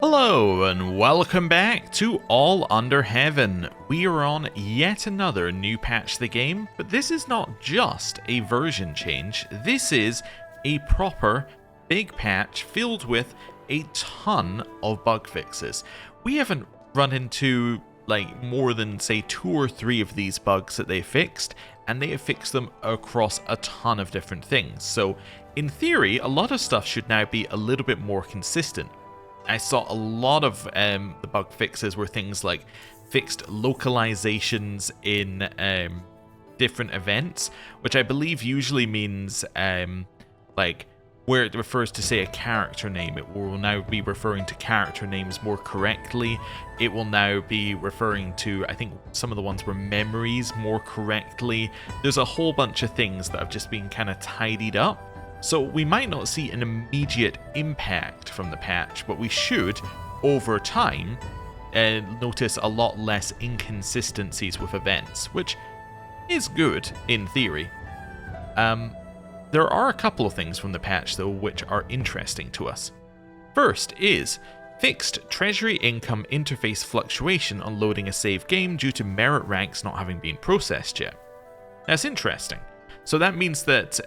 Hello and welcome back to All Under Heaven. We are on yet another new patch to the game, but this is not just a version change, this is a proper big patch filled with a ton of bug fixes. We haven't run into more than say 2 or 3 of these bugs that they fixed, and they have fixed them across a ton of different things. So in theory, a lot of stuff should now be a little bit more consistent. I saw a lot of the bug fixes were things like fixed localizations in different events, which I believe usually means where it refers to, say, a character name, it will now be referring to character names more correctly. It will now be referring to, I think some of the ones were memories more correctly. There's a whole bunch of things that have just been kind of tidied up. So we might not see an immediate impact from the patch, but we should, over time, notice a lot less inconsistencies with events, which is good in theory. There are a couple of things from the patch, though, which are interesting to us. First is fixed treasury income interface fluctuation on loading a save game due to merit ranks not having been processed yet. That's interesting. So that means that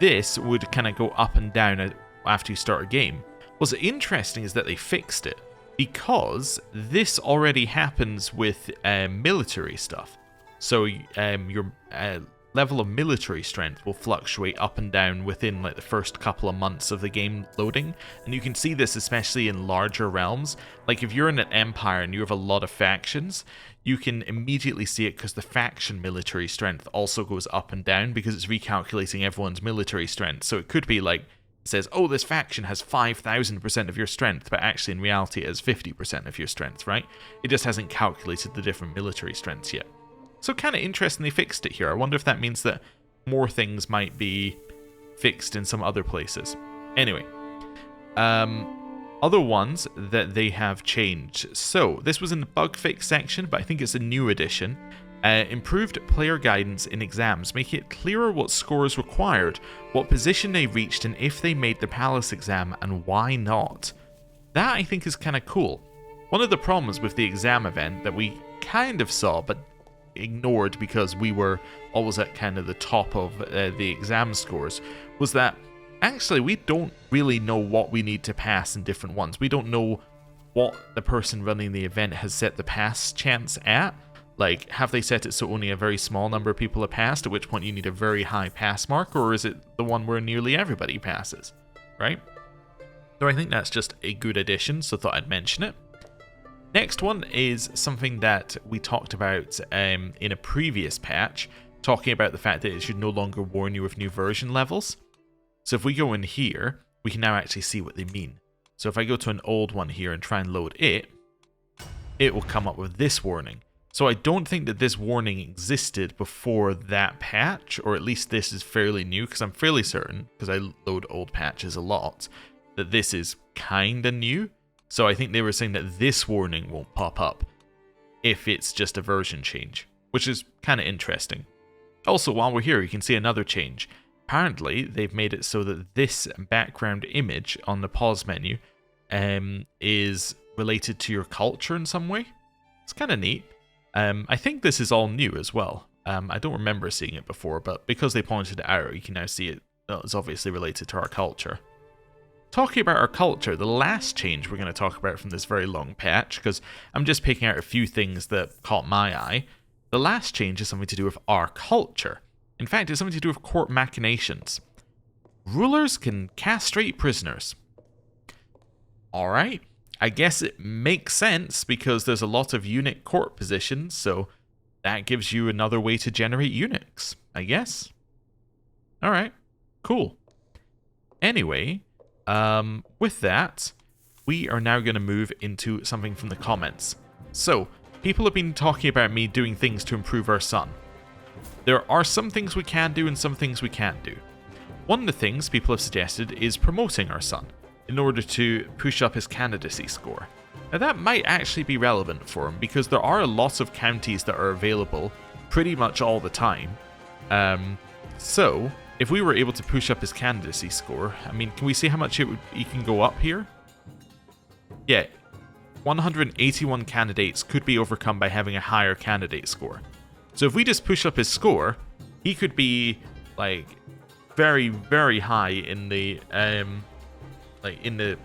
this would kind of go up and down after you start a game. What's interesting is that they fixed it, because this already happens with military stuff. So your level of military strength will fluctuate up and down within the first couple of months of the game loading, and you can see this especially in larger realms. Like if you're in an empire and you have a lot of factions, you can immediately see it because the faction military strength also goes up and down because it's recalculating everyone's military strength. So it could be like, it says, oh, this faction has 5,000% of your strength, but actually in reality it has 50% of your strength, right? It just hasn't calculated the different military strengths yet. So kind of interesting they fixed it here. I wonder if that means that more things might be fixed in some other places. Anyway, other ones that they have changed. So this was in the bug fix section, but I think it's a new addition. Improved player guidance in exams, making it clearer what scores required, what position they reached, and if they made the palace exam and why not. That I think is kind of cool. One of the problems with the exam event that we kind of saw, but ignored because we were always at kind of the top of the exam scores, was that actually we don't really know what we need to pass in different ones. We don't know what the person running the event has set the pass chance at. Like, have they set it so only a very small number of people have passed, at which point you need a very high pass mark, or is it the one where nearly everybody passes, right? So I think that's just a good addition, so thought I'd mention it. Next one is something that we talked about in a previous patch, talking about the fact that it should no longer warn you of new version levels. So if we go in here, we can now actually see what they mean. So if I go to an old one here and try and load it, it will come up with this warning. So I don't think that this warning existed before that patch, or at least this is fairly new, because I'm fairly certain, because I load old patches a lot, that this is kinda new. So I think they were saying that this warning won't pop up if it's just a version change, which is kind of interesting. Also, while we're here, you can see another change. Apparently, they've made it so that this background image on the pause menu is related to your culture in some way. It's kind of neat. I think this is all new as well. I don't remember seeing it before, but because they pointed it out, you can now see it is obviously related to our culture. Talking about our culture, the last change we're going to talk about from this very long patch, because I'm just picking out a few things that caught my eye. The last change is something to do with our culture. In fact, it's something to do with court machinations. Rulers can castrate prisoners. Alright, I guess it makes sense because there's a lot of eunuch court positions, so that gives you another way to generate eunuchs, I guess. Alright, cool. Anyway, with that, we are now going to move into something from the comments. So, people have been talking about me doing things to improve our son. There are some things we can do and some things we can't do. One of the things people have suggested is promoting our son in order to push up his candidacy score. Now that might actually be relevant for him because there are a lot of counties that are available pretty much all the time. So, if we were able to push up his candidacy score, I mean, can we see how much he can go up here? yeah, 181 candidates could be overcome by having a higher candidate score. So if we just push up his score, he could be like very, very high in the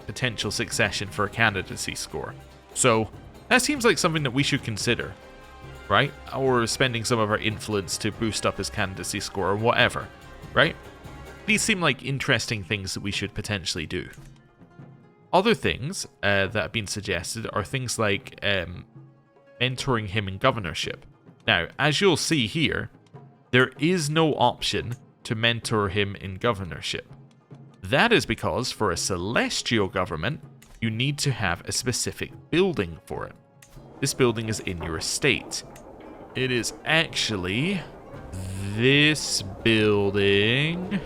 potential succession for a candidacy score. So that seems like something that we should consider, right? Or spending some of our influence to boost up his candidacy score or whatever, right? These seem like interesting things that we should potentially do. Other things that have been suggested are things like mentoring him in governorship. Now, as you'll see here, there is no option to mentor him in governorship. That is because for a celestial government, you need to have a specific building for it. This building is in your estate. It is actually this building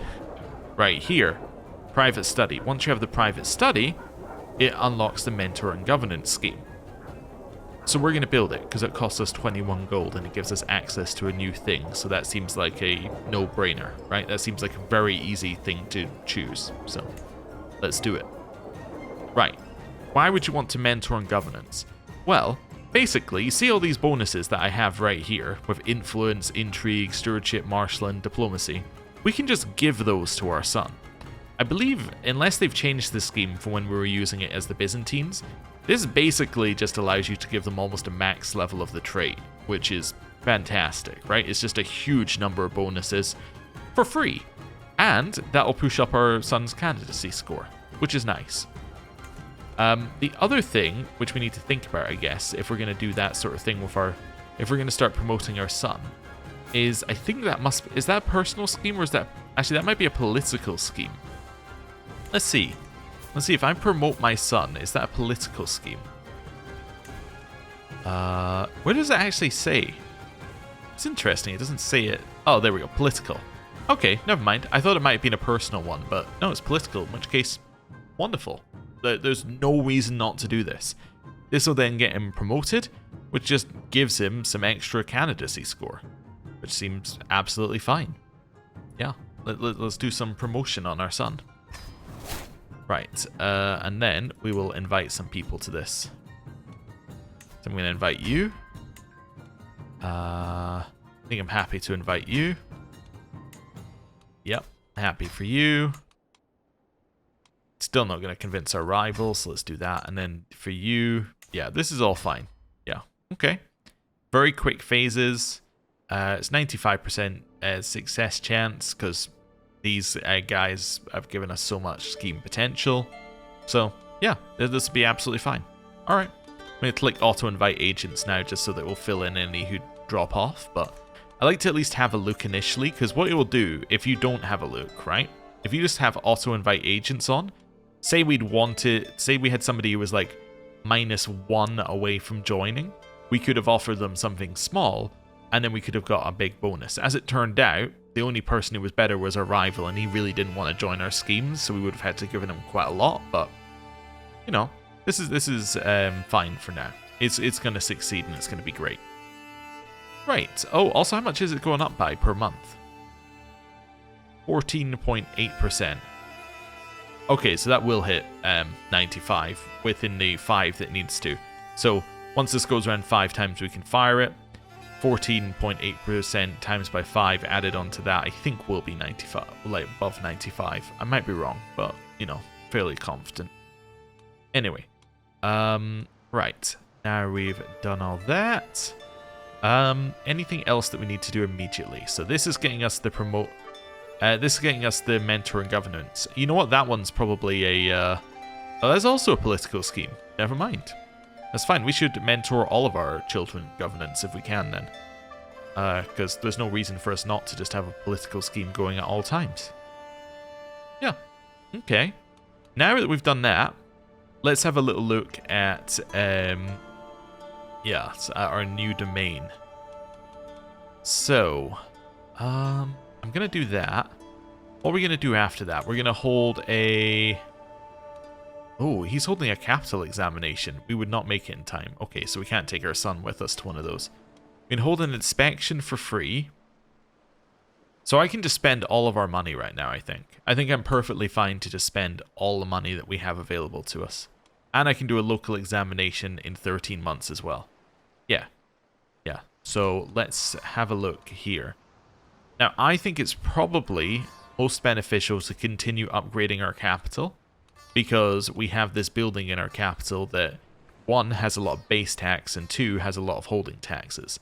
right here. Private study. Once you have the private study, it unlocks the mentor and governance scheme. So we're going to build it because it costs us 21 gold and it gives us access to a new thing. So that seems like a no-brainer, right? That seems like a very easy thing to choose. So let's do it. Right. Why would you want to mentor and governance? Well, basically, you see all these bonuses that I have right here with influence, intrigue, stewardship, marshland, diplomacy. We can just give those to our son. I believe, unless they've changed the scheme from when we were using it as the Byzantines, this basically just allows you to give them almost a max level of the trait, which is fantastic, right? It's just a huge number of bonuses for free. And that'll push up our son's candidacy score, which is nice. The other thing, which we need to think about, I guess, if we're going to do that sort of thing with if we're going to start promoting our son, is I think is that a personal scheme or is that, actually that might be a political scheme. Let's see. Let's see, if I promote my son, is that a political scheme? Where does it actually say? It's interesting, it doesn't say it. Oh, there we go, political. Okay, never mind. I thought it might have been a personal one, but no, it's political, in which case, wonderful. There's no reason not to do this. This will then get him promoted, which just gives him some extra candidacy score, which seems absolutely fine. Yeah, let's do some promotion on our son. Right, and then we will invite some people to this. So I'm going to invite you. I think I'm happy to invite you. Yep, happy for you. Still not going to convince our rivals, so let's do that. And then for you, yeah, this is all fine. Yeah, okay. Very quick phases. It's 95% success chance because these guys have given us so much scheme potential. So, yeah, this will be absolutely fine. Alright, I'm going to click auto-invite agents now just so that we'll fill in any who drop off. But I like to at least have a look initially, because what it will do if you don't have a look, right? If you just have auto-invite agents on, say we had somebody who was like -1 away from joining, we could have offered them something small, and then we could have got a big bonus. As it turned out, the only person who was better was our rival, and he really didn't want to join our schemes, so we would have had to give him quite a lot. But you know, this is fine for now. It's going to succeed, and it's going to be great. Right. Oh, also, how much is it going up by per month? 14.8%. Okay, so that will hit 95 within the 5 that needs to. So once this goes around 5 times, we can fire it. 14.8% times by 5 added onto that, I think will be 95, like above 95. I might be wrong, but you know, fairly confident. Anyway, right, now we've done all that. Anything else that we need to do immediately? So this is getting us the promote. This is getting us the mentor and governance. You know what? That one's probably a. Oh, that's also a political scheme. Never mind. That's fine. We should mentor all of our children in governance if we can then. Because there's no reason for us not to just have a political scheme going at all times. Yeah. Okay. Now that we've done that, let's have a little look at our new domain. So, I'm going to do that. What are we going to do after that? We're going to hold a... Oh, he's holding a capital examination. We would not make it in time. Okay, so we can't take our son with us to one of those. We can hold an inspection for free. So I can just spend all of our money right now, I think. I think I'm perfectly fine to just spend all the money that we have available to us. And I can do a local examination in 13 months as well. Yeah. Yeah. So let's have a look here. Now, I think it's probably most beneficial to continue upgrading our capital, because we have this building in our capital that, 1, has a lot of base tax, and 2, has a lot of holding taxes.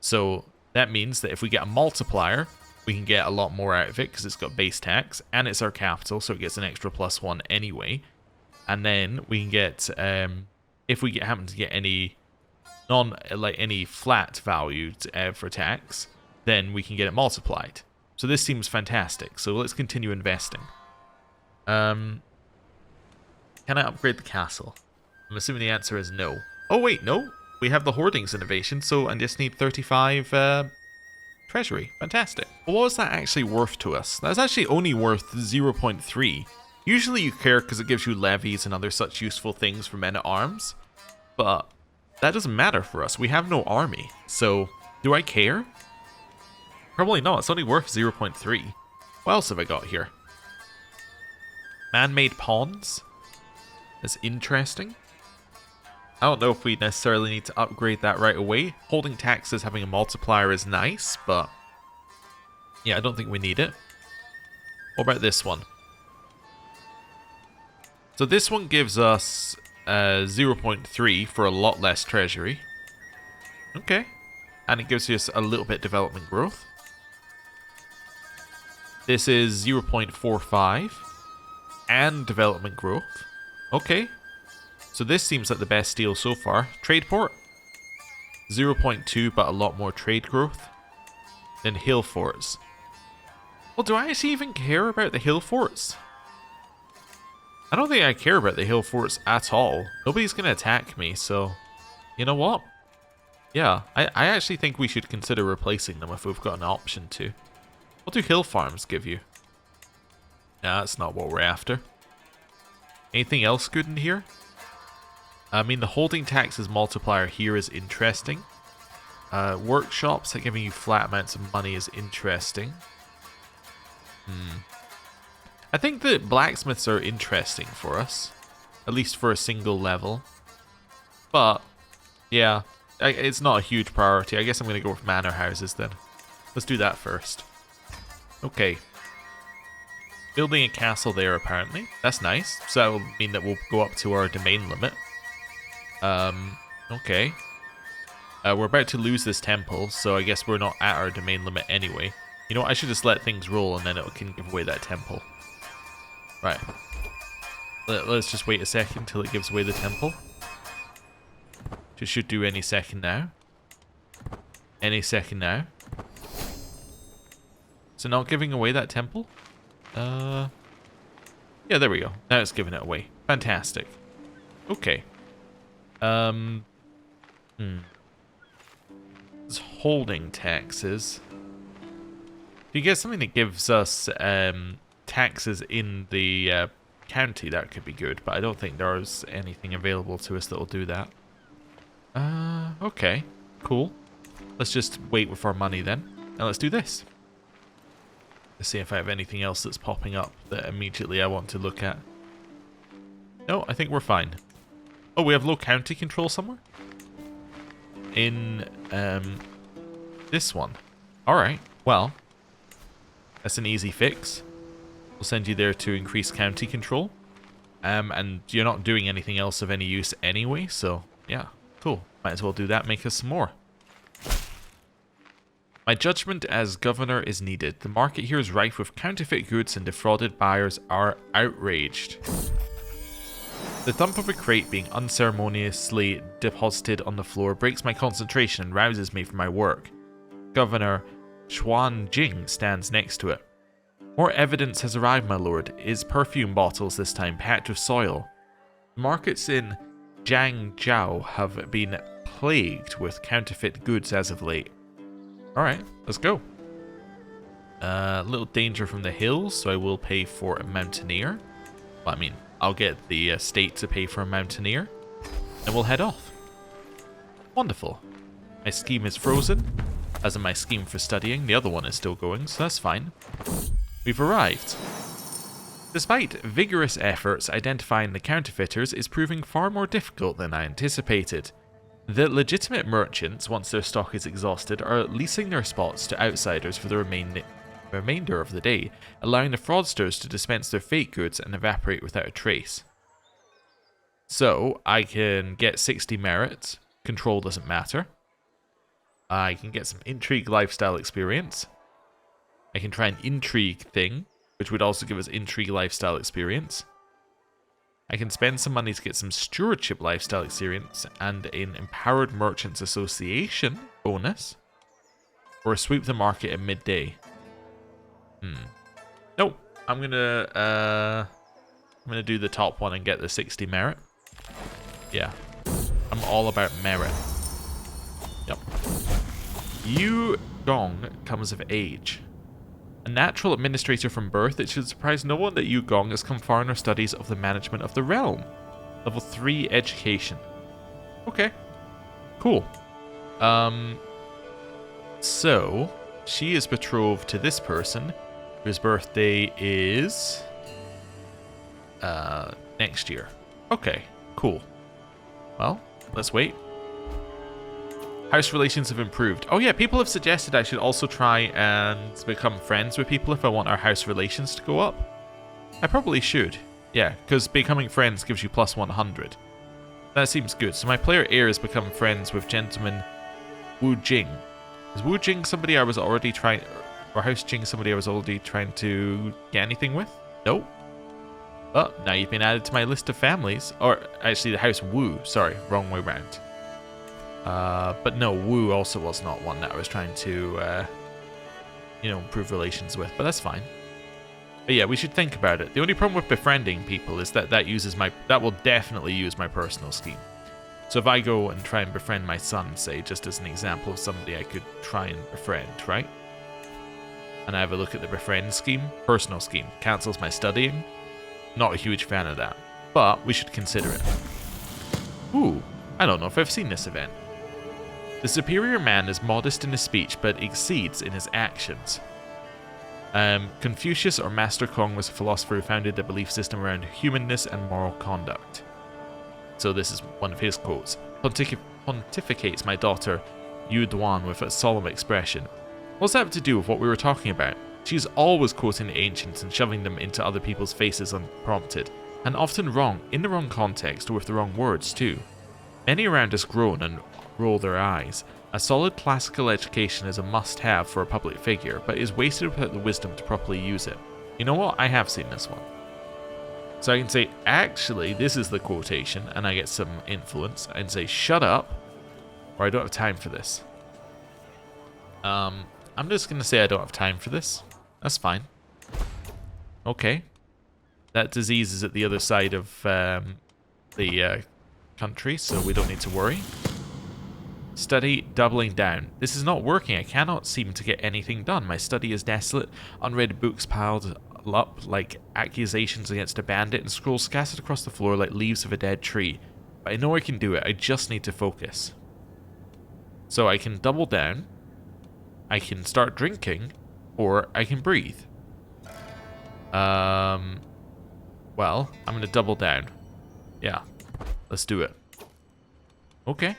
So that means that if we get a multiplier, we can get a lot more out of it because it's got base tax, and it's our capital, so it gets an extra +1 anyway. And then we can get, if we happen to get any any flat value for tax, then we can get it multiplied. So this seems fantastic. So let's continue investing. Can I upgrade the castle? I'm assuming the answer is no. Oh wait, no. We have the hoardings innovation, so I just need 35 treasury. Fantastic. Well, what was that actually worth to us? That's actually only worth 0.3. Usually you care because it gives you levies and other such useful things for men-at-arms, but that doesn't matter for us. We have no army, so do I care? Probably not. It's only worth 0.3. What else have I got here? Man-made pawns? That's interesting. I don't know if we necessarily need to upgrade that right away. Holding taxes, having a multiplier is nice, but yeah, I don't think we need it. What about this one? So this one gives us 0.3 for a lot less treasury. Okay. And it gives us a little bit development growth. This is 0.45 and development growth. Okay. So this seems like the best deal so far. Trade port. 0.2 but a lot more trade growth. Then hill forts. Well, do I actually even care about the hill forts? I don't think I care about the hill forts at all. Nobody's going to attack me, so you know what? Yeah, I actually think we should consider replacing them if we've got an option to. What do hill farms give you? Nah, that's not what we're after. Anything else good in here? I mean, the holding taxes multiplier here is interesting. Workshops that giving you flat amounts of money is interesting. I think that blacksmiths are interesting for us, at least for a single level. But, yeah, it's not a huge priority. I guess I'm going to go with manor houses then. Let's do that first. Okay. Building a castle there, apparently. That's nice. So that will mean that we'll go up to our domain limit. Okay. We're about to lose this temple, so I guess we're not at our domain limit anyway. You know what? I should just let things roll and then it can give away that temple. Right. Let's just wait a second till it gives away the temple. It should do any second now. Any second now. So not giving away that temple? Yeah, there we go. Now it's giving it away. Fantastic. Okay. It's holding taxes. If you get something that gives us taxes in the county, that could be good, but I don't think there's anything available to us that will do that. Okay. Cool. Let's just wait with our money then. And let's do this. Let's see if I have anything else that's popping up that immediately I want to look at. No, I think we're fine. Oh, we have low county control somewhere? In, this one. Alright, well, that's an easy fix. We'll send you there to increase county control. And you're not doing anything else of any use anyway, so, yeah, cool. Might as well do that, make us some more. My judgment as governor is needed. The market here is rife with counterfeit goods and defrauded buyers are outraged. The thump of a crate being unceremoniously deposited on the floor breaks my concentration and rouses me from my work. Governor Xuan Jing stands next to it. More evidence has arrived, my lord. Is perfume bottles this time packed with soil. The markets in Jiangzhou have been plagued with counterfeit goods as of late. Alright, let's go. A little danger from the hills, so I will pay for a mountaineer. Well, I mean, I'll get the state to pay for a mountaineer, and we'll head off. Wonderful. My scheme is frozen, as in my scheme for studying. The other one is still going, so that's fine. We've arrived. Despite vigorous efforts, identifying the counterfeiters is proving far more difficult than I anticipated. The legitimate merchants, once their stock is exhausted, are leasing their spots to outsiders for the remainder of the day, allowing the fraudsters to dispense their fake goods and evaporate without a trace. So, I can get 60 merit, control doesn't matter. I can get some intrigue lifestyle experience. I can try an intrigue thing, which would also give us intrigue lifestyle experience. I can spend some money to get some stewardship lifestyle experience and an empowered merchants association bonus, or sweep the market at midday. Nope. I'm gonna do the top one and get the 60 merit. Yeah, I'm all about merit. Yep. Yu Gong comes of age. A natural administrator from birth, it should surprise no one that Yu Gong has come far in her studies of the management of the realm. Level 3 education. Okay. Cool. So, she is betrothed to this person, whose birthday is next year. Okay, cool. Well, let's wait. House relations have improved. Oh yeah, people have suggested I should also try and become friends with people if I want our house relations to go up. I probably should. Yeah, because becoming friends gives you plus 100. That seems good. So my player heir has become friends with gentleman Wu Jing. Is Wu Jing somebody I was already trying... Or House Jing somebody I was already trying to get anything with? Nope. Oh, now you've been added to my list of families. Or actually the House Wu. Sorry, wrong way round. But no, Wu also was not one that I was trying to, improve relations with, but that's fine. But yeah, we should think about it. The only problem with befriending people is that that will definitely use my personal scheme. So if I go and try and befriend my son, say, just as an example of somebody I could try and befriend, right? And I have a look at the befriend scheme, personal scheme, cancels my studying. Not a huge fan of that, but we should consider it. Ooh, I don't know if I've seen this event. The superior man is modest in his speech, but exceeds in his actions. Confucius or Master Kong was a philosopher who founded the belief system around humanness and moral conduct. So this is one of his quotes. Pontificates my daughter, Yu Duan, with a solemn expression. What's that have to do with what we were talking about? She's always quoting the ancients and shoving them into other people's faces unprompted, and often wrong, in the wrong context or with the wrong words too. Many around us groan and roll their eyes. A solid classical education is a must-have for a public figure, but is wasted without the wisdom to properly use it. You know what? I have seen this one. So I can say, actually, this is the quotation, and I get some influence, and say, shut up, or I don't have time for this. I'm just going to say I don't have time for this. That's fine. Okay. That disease is at the other side of the country, so we don't need to worry. Study doubling down. This is not working. I cannot seem to get anything done. My study is desolate. Unread books piled up like accusations against a bandit, and scrolls scattered across the floor like leaves of a dead tree. But I know I can do it. I just need to focus. So I can double down. I can start drinking, or I can breathe. Well, I'm going to double down. Yeah, let's do it. Okay.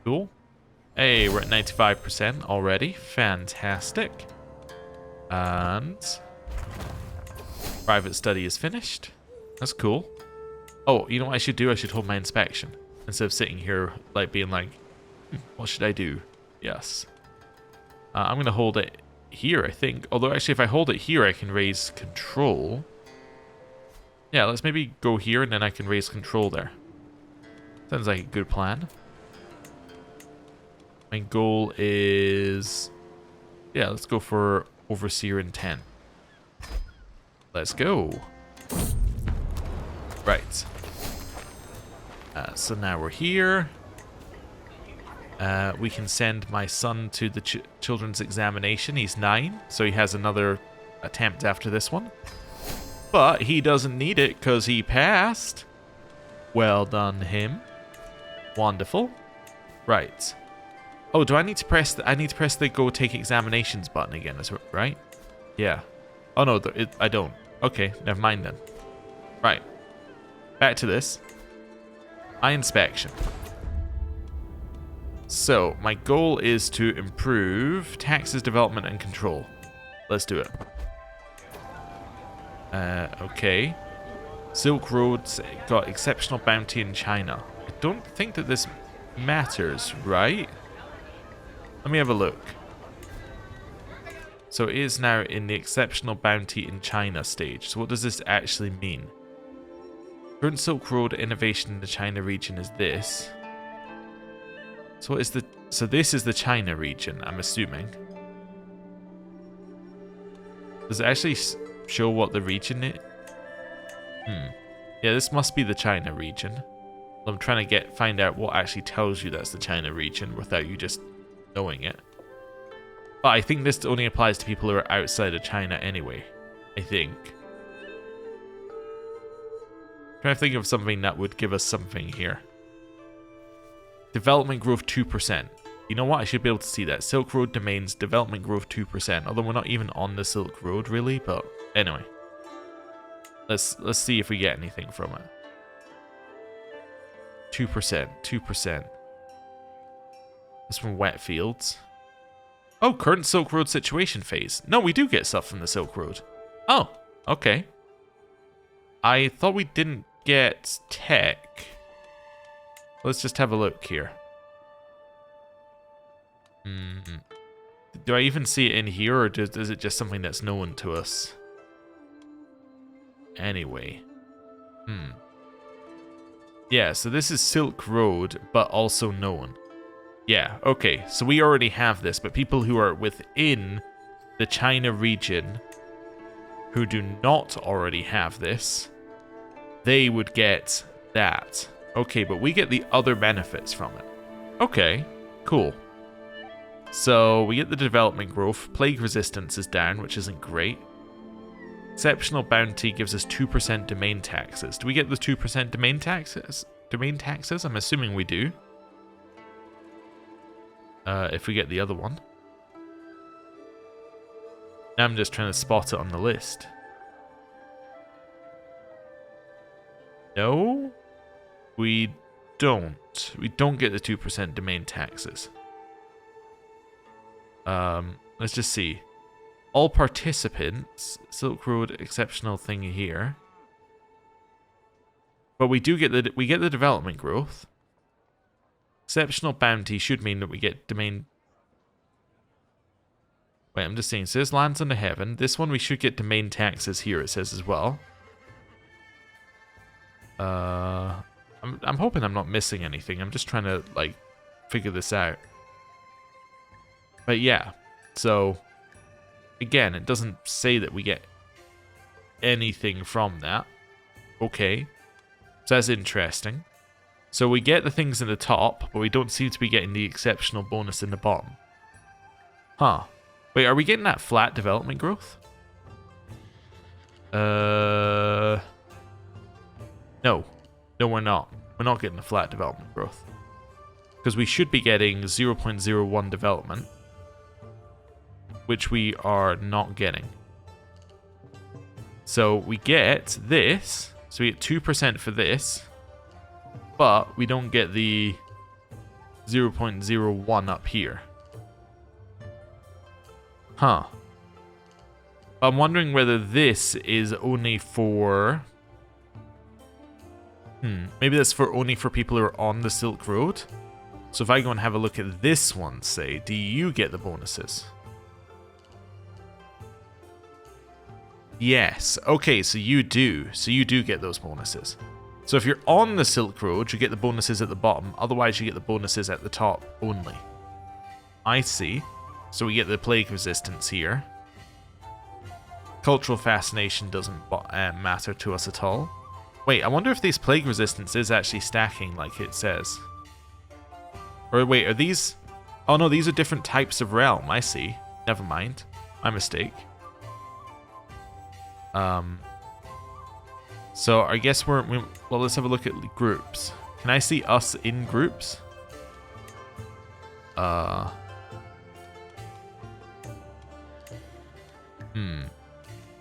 Cool. Hey, we're at 95% already. Fantastic. And private study is finished. That's cool. Oh, you know what I should do? I should hold my inspection instead of sitting here like being like, what should I do? Yes. I'm going to hold it here, I think. Although, actually, if I hold it here, I can raise control. Yeah, let's maybe go here, and then I can raise control there. Sounds like a good plan. My goal is... Yeah, let's go for Overseer in 10. Let's go. Right. So now we're here. We can send my son to the children's examination. He's 9, so he has another attempt after this one. But he doesn't need it because he passed. Well done, him. Wonderful. Right. Oh, do I need to press I need to press the go take examinations button again, is it right? Yeah. Oh no, I don't. Okay, never mind then. Right. Back to this. Eye inspection. So, my goal is to improve taxes, development, and control. Let's do it. Okay. Silk Road's got exceptional bounty in China. I don't think that this matters, right? Let me have a look. So it is now in the exceptional bounty in China stage. So what does this actually mean? Current Silk Road innovation in the China region is this. So what is the... So this is the China region, I'm assuming. Does it actually show what the region is? Yeah, this must be the China region. I'm trying to find out what actually tells you that's the China region without you just knowing it. But I think this only applies to people who are outside of China anyway. I think. Trying to think of something that would give us something here. Development growth 2%. You know what? I should be able to see that. Silk Road domains, development growth 2%. Although we're not even on the Silk Road really, but anyway. Let's see if we get anything from it. 2%, 2%. That's from wet fields. Oh, current Silk Road situation phase. No, we do get stuff from the Silk Road. Oh, okay. I thought we didn't get tech. Let's just have a look here. Do I even see it in here, or is it just something that's known to us? Anyway. Yeah, so this is Silk Road, but also known. Yeah, okay, so we already have this, but people who are within the China region who do not already have this, they would get that. Okay, but we get the other benefits from it. Okay, cool. So we get the development growth. Plague resistance is down, which isn't great. Exceptional bounty gives us 2% domain taxes. Do we get the 2% domain taxes? Domain taxes? I'm assuming we do. If we get the other one. Now I'm just trying to spot it on the list. No, we don't. We don't get the 2% domain taxes. Let's just see. All participants, Silk Road exceptional thing here. But we do get the development growth. Exceptional bounty should mean that we get domain. Wait, I'm just saying. So this lands on the heaven. This one we should get domain taxes here. It says as well. I'm hoping I'm not missing anything. I'm just trying to like figure this out. But yeah, so again, it doesn't say that we get anything from that. Okay, so that's interesting. So we get the things in the top, but we don't seem to be getting the exceptional bonus in the bottom. Huh. Wait, are we getting that flat development growth? No. No, we're not. We're not getting the flat development growth. Because we should be getting 0.01 development, which we are not getting. So we get this. So we get 2% for this. But we don't get the 0.01 up here. Huh. I'm wondering whether this is only for... maybe that's only for people who are on the Silk Road. So if I go and have a look at this one, say, do you get the bonuses? Yes. Okay, so you do. So you do get those bonuses. So if you're on the Silk Road, you get the bonuses at the bottom. Otherwise, you get the bonuses at the top only. I see. So we get the plague resistance here. Cultural fascination doesn't matter to us at all. Wait, I wonder if this plague resistance is actually stacking like it says. Or wait, are these... Oh no, these are different types of realm. I see. Never mind. My mistake. So I guess well, let's have a look at groups. Can I see us in groups?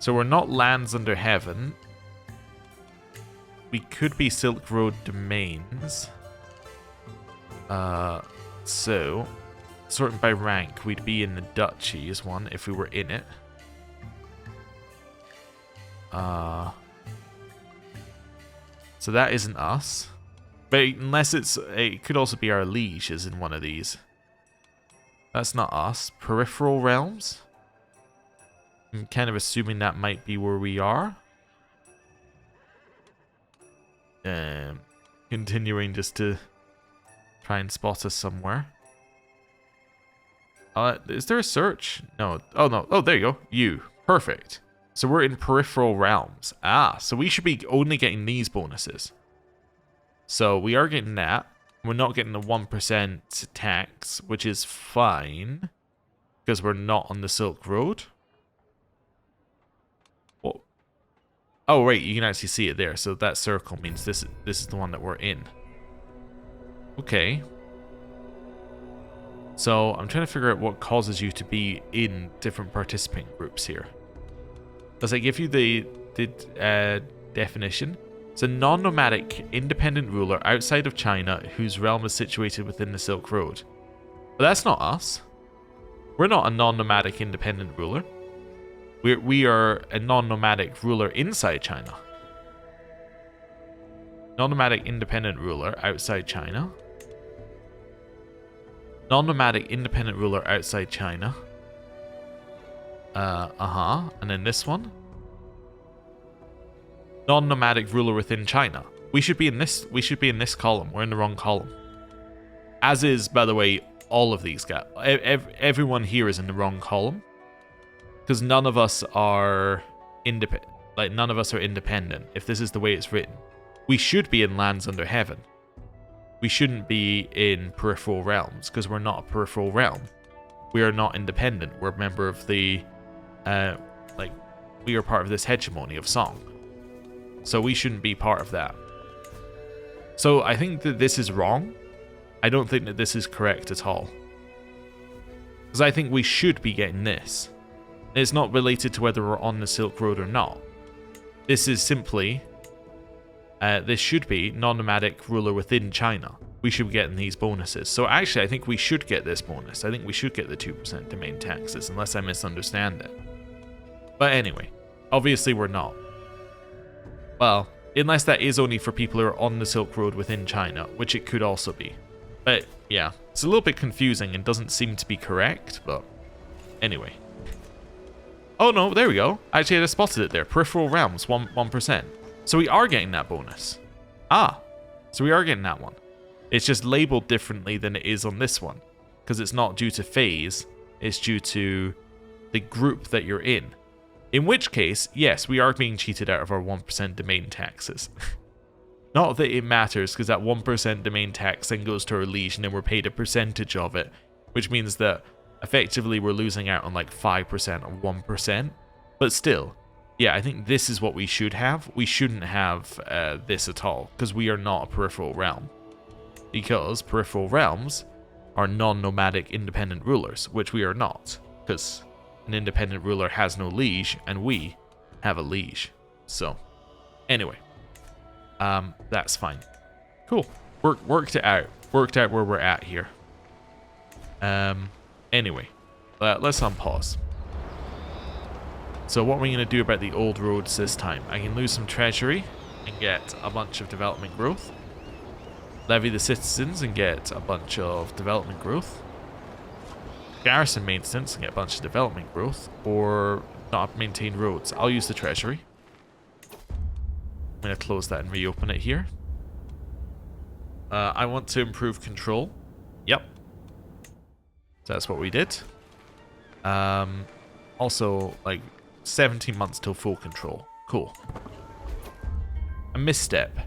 So we're not lands under heaven. We could be Silk Road domains. So, sorting by rank, we'd be in the duchy as one if we were in it. So that isn't us. But unless it could also be our lieges in one of these. That's not us. Peripheral realms? I'm kind of assuming that might be where we are. Continuing just to try and spot us somewhere. Is there a search? No. Oh, no. Oh, there you go. You. Perfect. So we're in peripheral realms. Ah, so we should be only getting these bonuses. So we are getting that. We're not getting the 1% tax, which is fine. Because we're not on the Silk Road. What? Oh, right. You can actually see it there. So that circle means this is the one that we're in. Okay. So I'm trying to figure out what causes you to be in different participant groups here. Does it give you the definition? It's a non-nomadic independent ruler outside of China whose realm is situated within the Silk Road. But that's not us. We're not a non-nomadic independent ruler. We are a non-nomadic ruler inside China. Non-nomadic independent ruler outside China. Non-nomadic independent ruler outside China. And then this one. Non-nomadic ruler within China. We should be in this column. We're in the wrong column. As is, by the way, all of these guys. Everyone here is in the wrong column. Because none of us are independent. Like, none of us are independent, if this is the way it's written. We should be in lands under heaven. We shouldn't be in peripheral realms, because we're not a peripheral realm. We are not independent. We're a member of the, we are part of this hegemony of Song. So we shouldn't be part of that. So I think that this is wrong. I don't think that this is correct at all. Because I think we should be getting this. It's not related to whether we're on the Silk Road or not. This is simply, this should be non-nomadic ruler within China. We should be getting these bonuses. So actually, I think we should get this bonus. I think we should get the 2% domain taxes, unless I misunderstand it. But anyway, obviously we're not. Well, unless that is only for people who are on the Silk Road within China, which it could also be. But yeah, it's a little bit confusing and doesn't seem to be correct, but anyway. Oh no, there we go. Actually, I spotted it there. Peripheral realms, 1%. So we are getting that bonus. Ah, so we are getting that one. It's just labeled differently than it is on this one. Because it's not due to phase, it's due to the group that you're in. In which case, yes, we are being cheated out of our 1% domain taxes. Not that it matters, because that 1% domain tax then goes to our liege, and then we're paid a percentage of it. Which means that effectively we're losing out on like 5% or 1%. But still, yeah, I think this is what we should have. We shouldn't have this at all, because we are not a peripheral realm. Because peripheral realms are non-nomadic independent rulers, which we are not. Because an independent ruler has no liege, and we have a liege. So, anyway. That's fine. Cool. Worked it out. Worked out where we're at here. Anyway. Let's unpause. So what are we going to do about the old roads this time? I can lose some treasury and get a bunch of development growth. Levy the citizens and get a bunch of development growth. Garrison maintenance and get a bunch of development growth. Or not maintain roads. I'll use the treasury. I'm going to close that and reopen it here. I want to improve control. Yep. So that's what we did. Also, like, 17 months till full control. Cool. A misstep.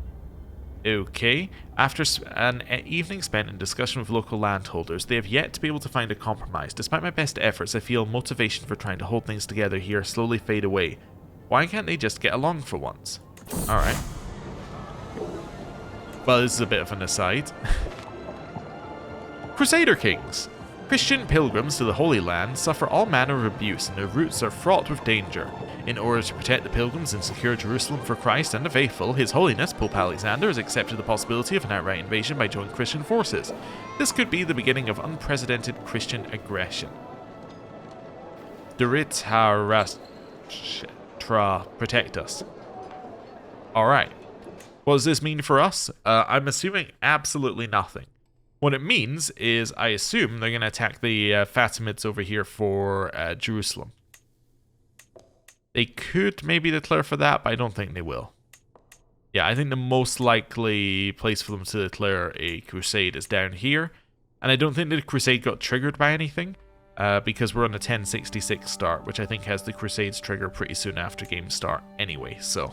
Okay. After an evening spent in discussion with local landholders, they have yet to be able to find a compromise. Despite my best efforts, I feel motivation for trying to hold things together here slowly fade away. Why can't they just get along for once? Alright. Well, this is a bit of an aside. Crusader Kings. Christian pilgrims to the Holy Land suffer all manner of abuse and their routes are fraught with danger. In order to protect the pilgrims and secure Jerusalem for Christ and the faithful, His Holiness Pope Alexander has accepted the possibility of an outright invasion by joint Christian forces. This could be the beginning of unprecedented Christian aggression. Duritara protect us. Alright. What does this mean for us? I'm assuming absolutely nothing. What it means is I assume they're going to attack the Fatimids over here for Jerusalem. They could maybe declare for that, but I don't think they will. Yeah, I think the most likely place for them to declare a crusade is down here. And I don't think the crusade got triggered by anything, because we're on a 1066 start, which I think has the crusades trigger pretty soon after game start anyway, so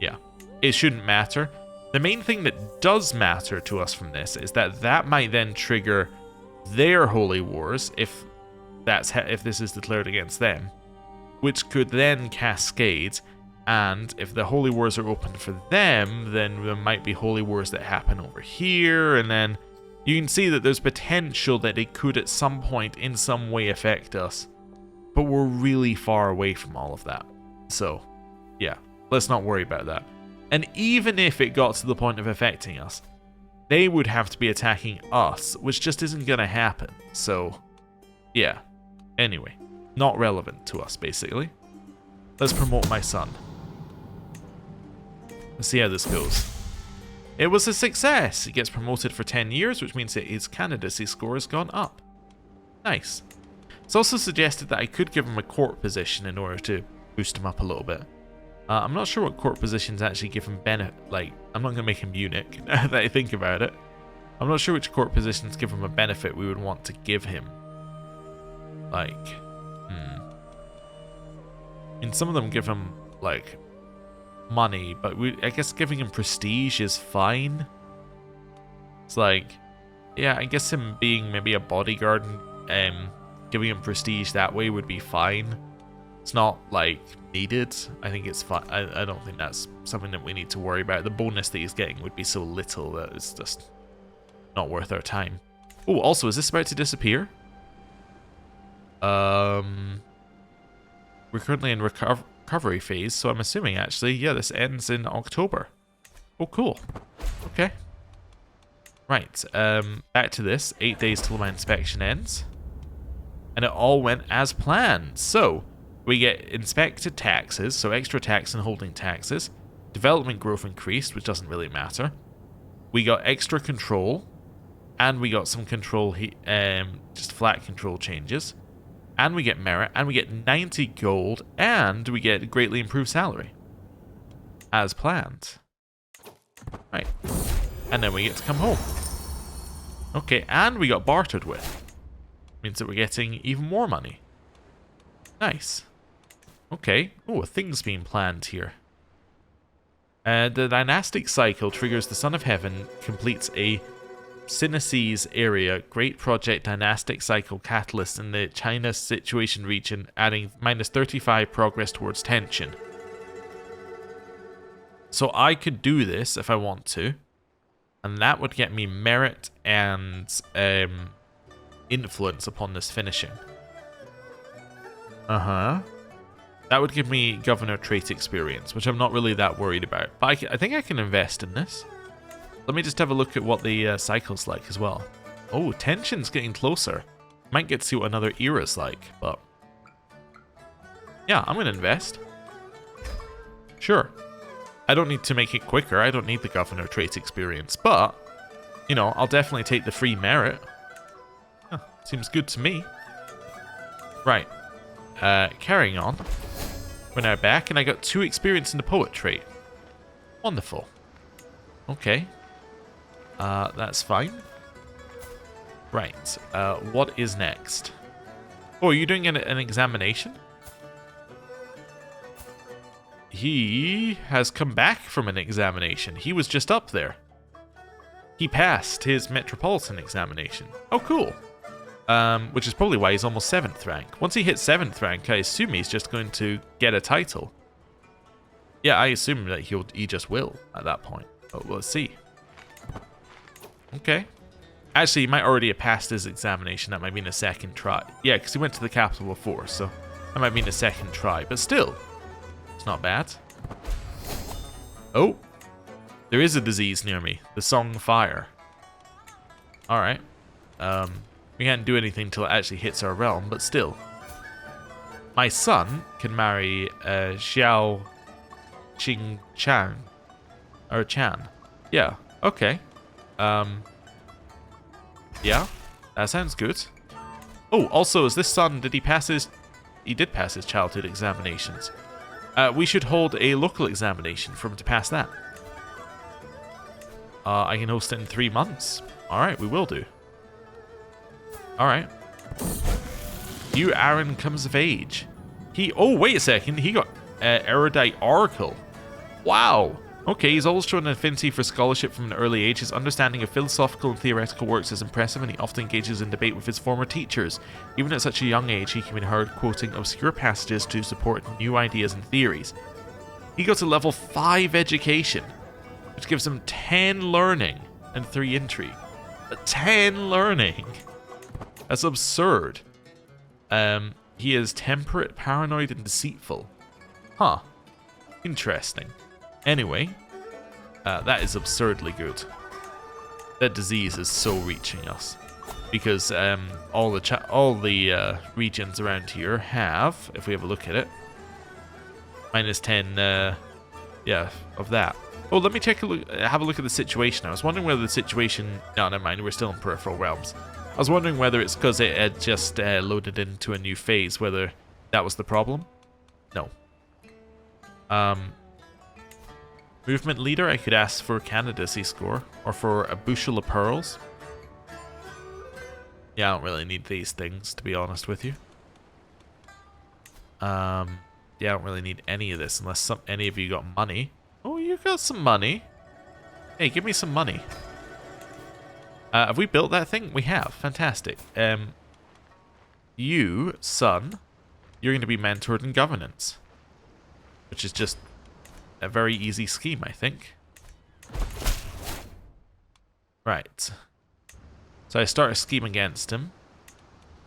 yeah. It shouldn't matter. The main thing that does matter to us from this is that that might then trigger their holy wars if this is declared against them, which could then cascade, and if the holy wars are open for them, then there might be holy wars that happen over here, and then you can see that there's potential that it could at some point in some way affect us, but we're really far away from all of that. So yeah, let's not worry about that. And even if it got to the point of affecting us, they would have to be attacking us, which just isn't going to happen. So, yeah. Anyway, not relevant to us, basically. Let's promote my son. Let's see how this goes. It was a success! He gets promoted for 10 years, which means that his candidacy score has gone up. Nice. It's also suggested that I could give him a court position in order to boost him up a little bit. I'm not sure what court positions actually give him benefit. Like, I'm not going to make him eunuch, now that I think about it. I'm not sure which court positions give him a benefit we would want to give him. Like, I mean, some of them give him, like, money, but I guess giving him prestige is fine. It's like, yeah, I guess him being maybe a bodyguard and giving him prestige that way would be fine. It's not, like, needed. I think it's fine. I don't think that's something that we need to worry about. The bonus that he's getting would be so little that it's just not worth our time. Oh, also, is this about to disappear? We're currently in recovery phase, so I'm assuming, actually, yeah, this ends in October. Oh, cool. Okay. Right, back to this. 8 days till my inspection ends. And it all went as planned. So we get inspected taxes, so extra tax and holding taxes. Development growth increased, which doesn't really matter. We got extra control, and we got some control, just flat control changes. And we get merit, and we get 90 gold, and we get greatly improved salary. As planned. Right. And then we get to come home. Okay, and we got bartered with. Means that we're getting even more money. Nice. Okay. Oh, a thing's being planned here. The dynastic cycle triggers the Son of Heaven, completes a Synesis area, Great Project Dynastic Cycle Catalyst in the China Situation region, adding -35 progress towards tension. So I could do this if I want to, and that would get me merit and influence upon this finishing. That would give me governor trait experience, which I'm not really that worried about. But I think I can invest in this. Let me just have a look at what the cycle's like as well. Oh, tension's getting closer. Might get to see what another era's like, but yeah, I'm going to invest. Sure. I don't need to make it quicker. I don't need the governor trait experience, but, you know, I'll definitely take the free merit. Huh, seems good to me. Right. Carrying on. We're now back, and I got 2 experience in the poet trait. Wonderful. Okay. That's fine. Right. What is next? Oh, are you doing an examination? He has come back from an examination. He was just up there. He passed his metropolitan examination. Oh, cool. Which is probably why he's almost 7th rank. Once he hits 7th rank, I assume he's just going to get a title. Yeah, I assume that he just will at that point. But we'll see. Okay. Actually, he might already have passed his examination. That might be in a second try. Yeah, because he went to the capital before, so that might be in a second try. But still, It's not bad. Oh, there is a disease near me. The Song Fire. Alright. We can't do anything till it actually hits our realm, but still. My son can marry Xiao Qing Chan. Or Chan. Yeah, okay. Yeah, that sounds good. Oh, also, is this son, did he pass his... He did pass his childhood examinations. We should hold a local examination for him to pass that. I can host it in 3 months. Alright, we will do. Alright. New Aaron comes of age. Oh, wait a second. He got erudite oracle. Wow. Okay, he's always shown an affinity for scholarship from an early age. His understanding of philosophical and theoretical works is impressive, and he often engages in debate with his former teachers. Even at such a young age, he can be heard quoting obscure passages to support new ideas and theories. He got to level 5 education, which gives him 10 learning and 3 intrigue. 10 learning! That's absurd. He is temperate, paranoid, and deceitful. Huh. Interesting. Anyway, that is absurdly good. That disease is so reaching us. Because all the regions around here have, if we have a look at it, minus 10, yeah, of that. Oh, let me have a look at the situation. I was wondering whether the situation... No, never mind, we're still in peripheral realms. I was wondering whether it's because it had just loaded into a new phase, whether that was the problem. No. Movement leader, I could ask for a candidacy score, or for a bushel of pearls. Yeah, I don't really need these things, to be honest with you. Yeah, I don't really need any of this, unless any of you got money. Oh, you got some money. Hey, give me some money. Have we built that thing? We have. Fantastic. You, son, you're going to be mentored in governance. Which is just a very easy scheme, I think. Right. So I start a scheme against him.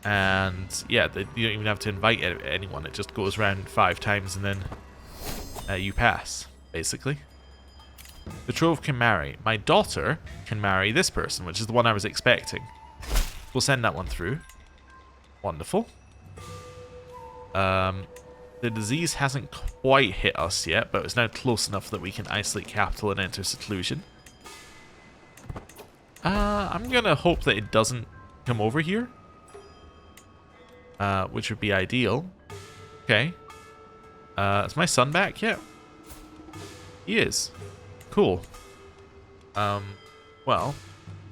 And, yeah, you don't even have to invite anyone. It just goes around 5 times and then you pass, basically. Betrothed can marry. My daughter can marry this person, which is the one I was expecting. We'll send that one through. Wonderful. The disease hasn't quite hit us yet, but it's now close enough that we can isolate capital and enter seclusion. I'm gonna hope that it doesn't come over here. Which would be ideal. Okay. Is my son back yet? He is. Cool. Well,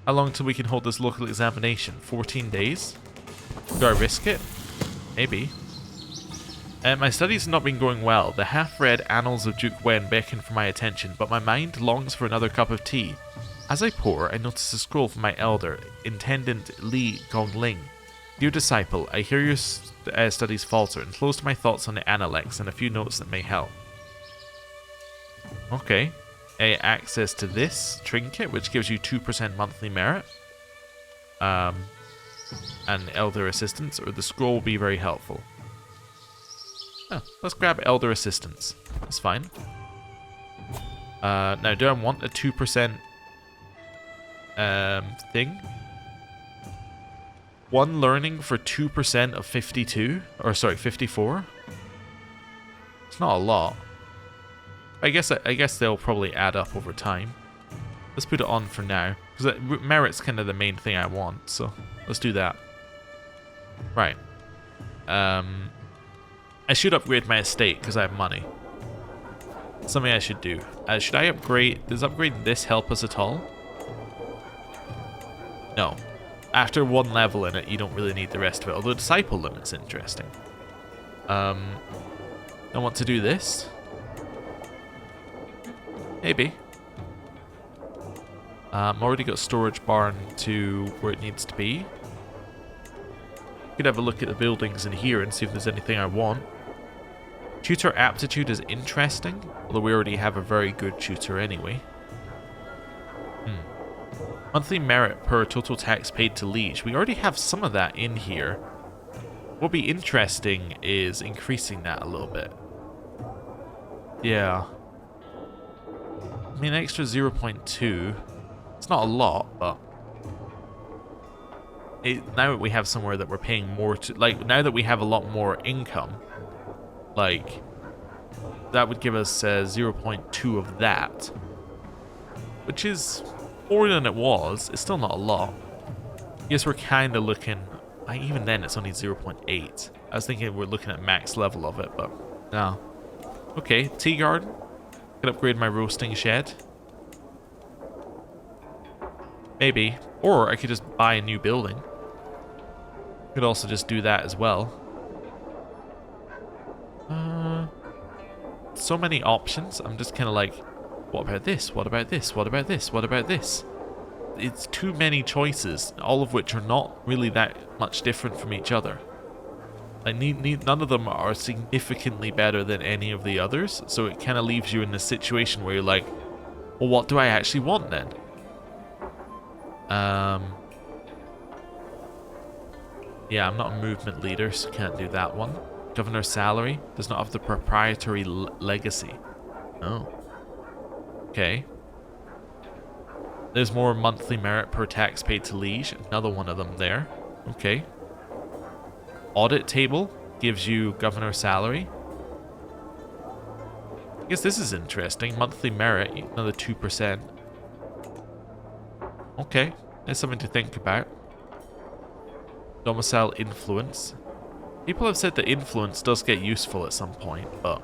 how long till we can hold this local examination? 14 days? Do I risk it? Maybe. My studies have not been going well. The half-read Annals of Duke Wen beckon for my attention, but my mind longs for another cup of tea. As I pour, I notice a scroll from my elder, Intendant Li Gongling. Dear disciple, I hear your studies falter, and close to my thoughts on the Analects and a few notes that may help. Okay. Access to this trinket, which gives you 2% monthly merit. And elder assistance, or the scroll will be very helpful. Oh, let's grab elder assistance. That's fine. Now, do I want a 2% thing? 1 learning for 2% of 52? Or sorry, 54? It's not a lot. I guess they'll probably add up over time. Let's put it on for now, because merit's kind of the main thing I want, so let's do that. Right. I should upgrade my estate, because I have money. Something I should do. Should I upgrade... Does upgrading this help us at all? No. After 1 level in it, you don't really need the rest of it, although disciple limit's interesting. I want to do this. Maybe. I've already got storage barn to where it needs to be. Could have a look at the buildings in here and see if there's anything I want. Tutor aptitude is interesting, although we already have a very good tutor anyway. Monthly merit per total tax paid to liege. We already have some of that in here. What would be interesting is increasing that a little bit. Yeah. I mean, extra 0.2. It's not a lot, but now that we have somewhere that we're paying more to, like, now that we have a lot more income, like, that would give us 0.2 of that, which is more than it was. It's still not a lot. I guess we're kind of looking, like, even then it's only 0.8. I was thinking we're looking at max level of it, but no. Okay, tea garden. Could upgrade my roasting shed. Maybe. Or I could just buy a new building. Could also just do that as well. So many options. I'm just kind of like, what about this? What about this? What about this? What about this? It's too many choices, all of which are not really that much different from each other. Like, none of them are significantly better than any of the others, so it kind of leaves you in this situation where you're like, well, what do I actually want then? Yeah, I'm not a movement leader, so can't do that one. Governor's salary does not have the proprietary legacy. Oh. Okay. There's more monthly merit per tax paid to liege. Another one of them there. Okay. Audit table gives you governor's salary. I guess this is interesting. Monthly merit, another 2%. Okay. There's something to think about. Domicile influence. People have said that influence does get useful at some point, but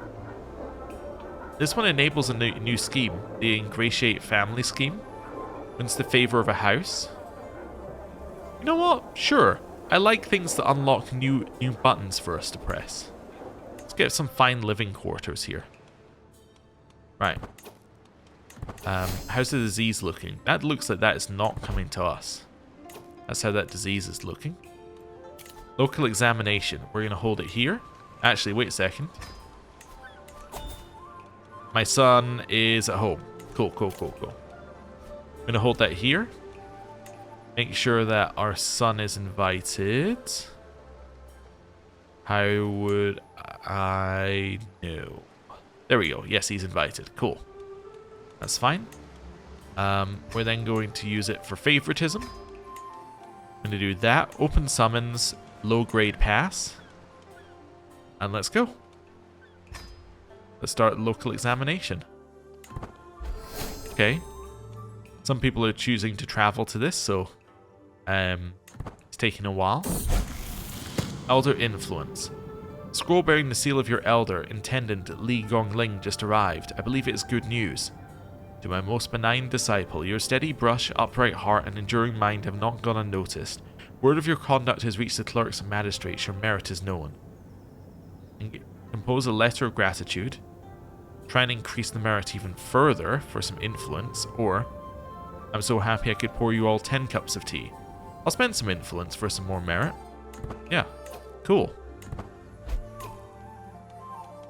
this one enables a new scheme, the Ingratiate Family Scheme. Wins the favor of a house. You know what? Sure. I like things that unlock new buttons for us to press. Let's get some fine living quarters here. Right. How's the disease looking? That looks like that is not coming to us. That's how that disease is looking. Local examination. We're going to hold it here. Actually, wait a second. My son is at home. Cool, cool, cool, cool. I'm going to hold that here. Make sure that our son is invited. How would I know? There we go. Yes, he's invited. Cool. That's fine. We're then going to use it for favoritism. I'm going to do that. Open summons. Low grade pass. And let's go. Let's start local examination. Okay. Some people are choosing to travel to this, so it's taking a while. Elder influence. Scroll bearing the seal of your elder, Intendant Li Gongling, just arrived. I believe it is good news. To my most benign disciple, your steady brush, upright heart, and enduring mind have not gone unnoticed. Word of your conduct has reached the clerks and magistrates. Your merit is known. Compose a letter of gratitude. Try and increase the merit even further for some influence, or I'm so happy I could pour you all 10 cups of tea. I'll spend some influence for some more merit. Yeah, cool.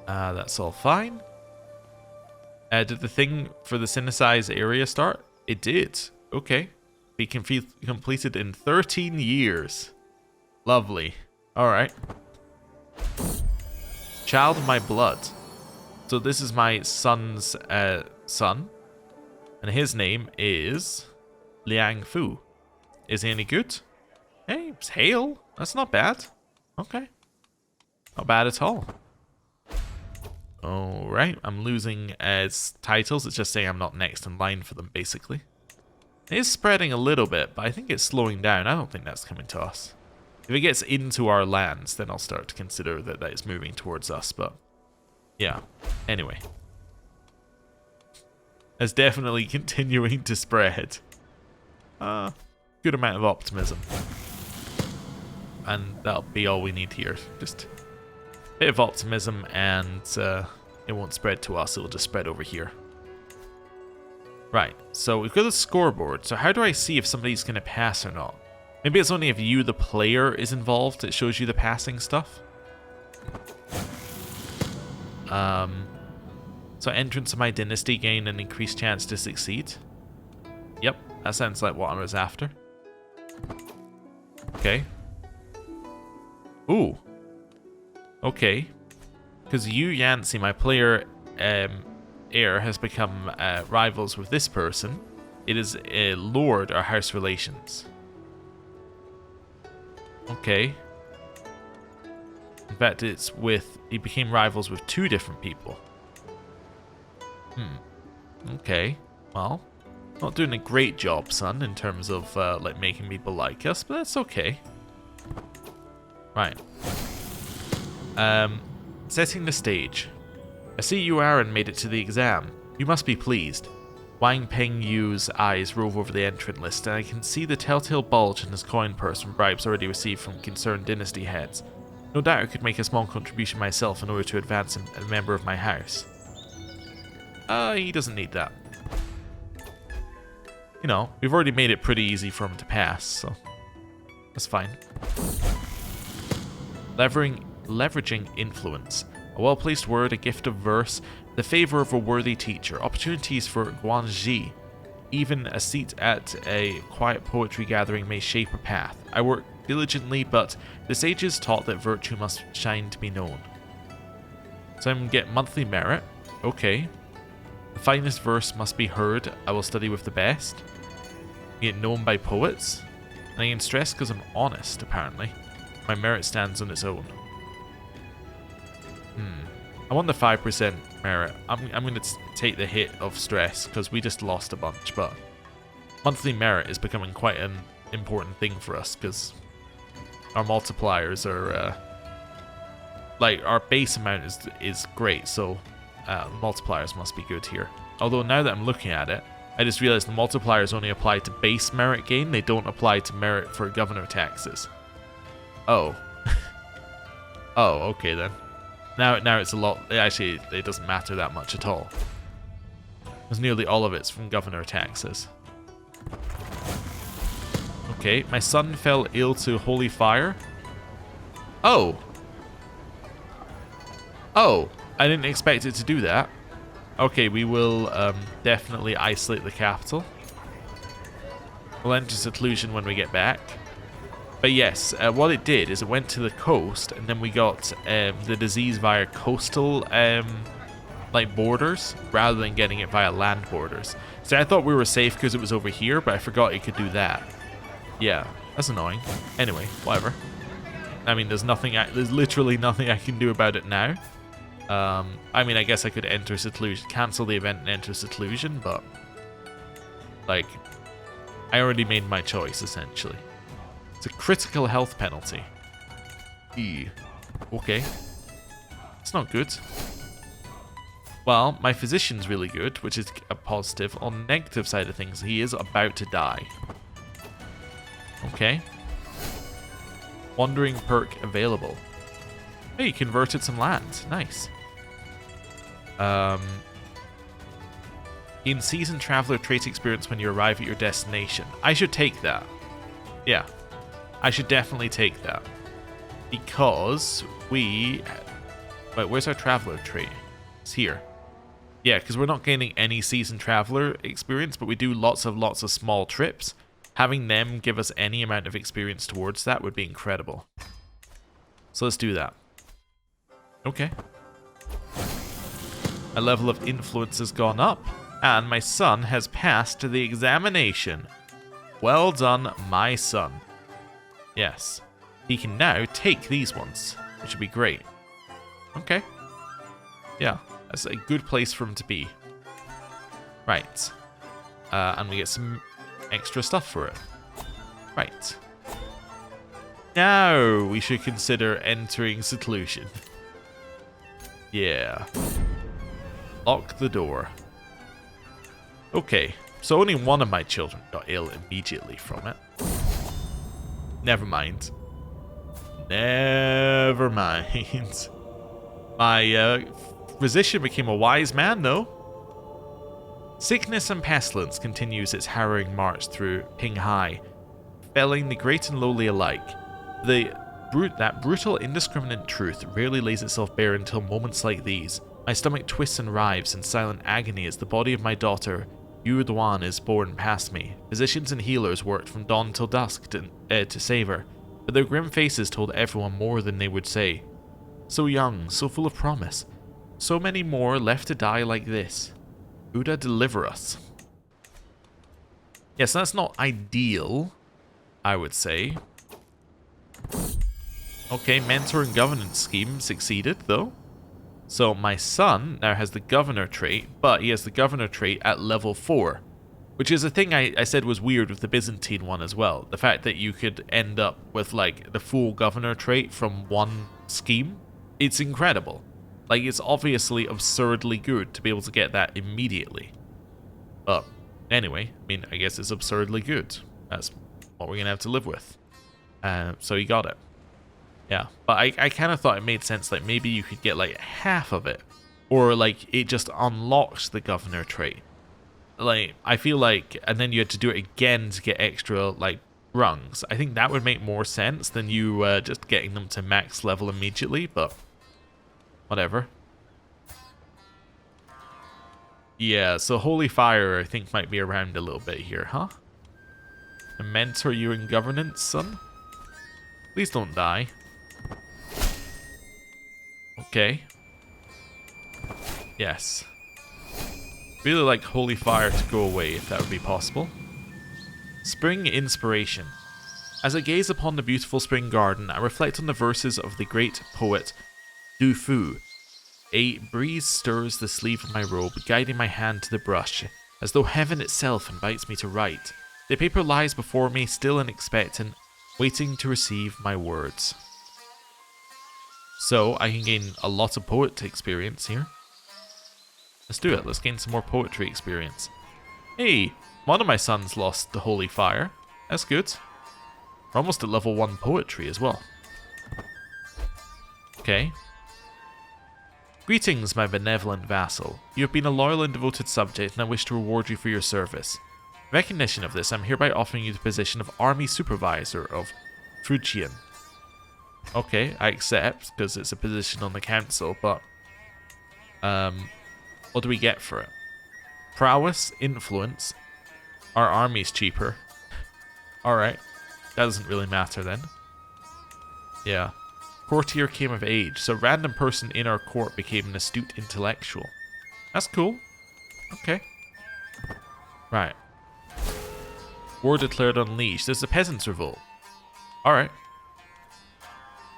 That's all fine. Did the thing for the Synthesize area start? It did. Okay. Be completed in 13 years. Lovely. Alright. Child of my blood. So this is my son's son. And his name is Liang Fu. Is he any good? Hey, it's Hale. That's not bad. Okay. Not bad at all. Alright, I'm losing titles. It's just saying I'm not next in line for them, basically. It is spreading a little bit, but I think it's slowing down. I don't think that's coming to us. If it gets into our lands, then I'll start to consider that it's moving towards us, but yeah. Anyway. It's definitely continuing to spread. Good amount of optimism. And that'll be all we need here. Just a bit of optimism, and it won't spread to us. It'll just spread over here. Right, so we've got a scoreboard. So how do I see if somebody's going to pass or not? Maybe it's only if you, the player, is involved. It shows you the passing stuff. So entrance of my dynasty gain an increased chance to succeed. Yep, that sounds like what I was after. Okay. Ooh. Okay. Because you, Yancey, my player, heir has become rivals with this person, it is lowered our house relations. Okay. In fact, he became rivals with 2 different people. Okay. Well, not doing a great job, son, in terms of like making people like us, but that's okay. Right. Setting the stage. I see you, Aaron, made it to the exam. You must be pleased. Wang Peng Yu's eyes rove over the entrant list, and I can see the telltale bulge in his coin purse from bribes already received from concerned dynasty heads. No doubt I could make a small contribution myself in order to advance a member of my house. He doesn't need that. You know, we've already made it pretty easy for him to pass, so that's fine. Leveraging influence. A well-placed word, a gift of verse, the favor of a worthy teacher, opportunities for Guanxi. Even a seat at a quiet poetry gathering may shape a path. I work diligently, but the sages taught that virtue must shine to be known. So I'm going to get monthly merit. Okay. The finest verse must be heard. I will study with the best. Get known by poets. And I gain stress because I'm honest, apparently. My merit stands on its own. I want the 5% merit. I'm going to take the hit of stress because we just lost a bunch, but monthly merit is becoming quite an important thing for us because our multipliers are like our base amount is great, so multipliers must be good here. Although now that I'm looking at it, I just realized the multipliers only apply to base merit gain. They don't apply to merit for governor taxes. Oh. Oh, okay then. Now it's a lot. Actually, it doesn't matter that much at all. Because nearly all of it's from governor taxes. Okay, my son fell ill to holy fire. Oh. Oh, I didn't expect it to do that. Okay, we will definitely isolate the capital. We'll enter seclusion when we get back. But yes, what it did is it went to the coast, and then we got the disease via coastal like borders, rather than getting it via land borders. So I thought we were safe because it was over here, but I forgot it could do that. Yeah, that's annoying. Anyway, whatever. I mean, there's literally nothing I can do about it now. I mean, I guess I could enter seclusion, cancel the event and enter seclusion, but like, I already made my choice essentially. It's a critical health penalty. Okay. It's not good. Well, my physician's really good, which is a positive. On the negative side of things, he is about to die. Okay. Wandering perk available. Hey, you converted some land. Nice. Gain seasoned traveler trait experience when you arrive at your destination. I should take that. Yeah. I should definitely take that. Because we... Wait, where's our traveler trait? It's here. Yeah, because we're not gaining any seasoned traveler experience, but we do lots of small trips. Having them give us any amount of experience towards that would be incredible. So let's do that. Okay. My level of influence has gone up, and my son has passed the examination. Well done, my son. Yes. He can now take these ones, which would be great. Okay. Yeah, that's a good place for him to be. Right. And we get some extra stuff for it. Right. Now we should consider entering seclusion. Yeah. Lock the door. Okay, so only one of my children got ill immediately from it. Never mind. Never mind. My physician became a wise man, though. Sickness and pestilence continues its harrowing march through Pinghai, felling the great and lowly alike. That brutal, indiscriminate truth rarely lays itself bare until moments like these. My stomach twists and writhes in silent agony as the body of my daughter, Yu Duan, is borne past me. Physicians and healers worked from dawn till dusk to save her, but their grim faces told everyone more than they would say. So young, so full of promise, So many more left to die like this. Buddha, deliver us. Yes, that's not ideal, I would say. Okay, mentor and governance scheme succeeded, though. So my son now has the governor trait, but he has the governor trait at level 4. Which is a thing I said was weird with the Byzantine one as well. The fact that you could end up with, like, the full governor trait from one scheme. It's incredible. Like, it's obviously absurdly good to be able to get that immediately. But anyway, I mean, I guess it's absurdly good. That's what we're going to have to live with. So he got it. Yeah, but I kind of thought it made sense, like, maybe you could get, like, half of it. Or, like, it just unlocks the governor trait. Like, I feel like, and then you had to do it again to get extra, like, rungs. I think that would make more sense than you just getting them to max level immediately, but whatever. Yeah, so Holy Fire, I think, might be around a little bit here, huh? And mentor you in governance, son? Please don't die. Okay. Yes. Really like Holy Fire to go away, if that would be possible. Spring Inspiration. As I gaze upon the beautiful spring garden, I reflect on the verses of the great poet Du Fu. A breeze stirs the sleeve of my robe, guiding my hand to the brush, as though heaven itself invites me to write. The paper lies before me, still and expectant, waiting to receive my words. So, I can gain a lot of poet experience here. Let's do it. Let's gain some more poetry experience. Hey, one of my sons lost the Holy Fire. That's good. We're almost at level 1 poetry as well. Okay. Greetings, my benevolent vassal. You have been a loyal and devoted subject, and I wish to reward you for your service. In recognition of this, I'm hereby offering you the position of Army Supervisor of Phrygian. Okay, I accept, because it's a position on the council, but what do we get for it? Prowess, influence. Our army's cheaper. Alright. That doesn't really matter then. Yeah. Courtier came of age, so a random person in our court became an astute intellectual. That's cool. Okay. Right. War declared unleashed. There's a peasants' revolt. Alright.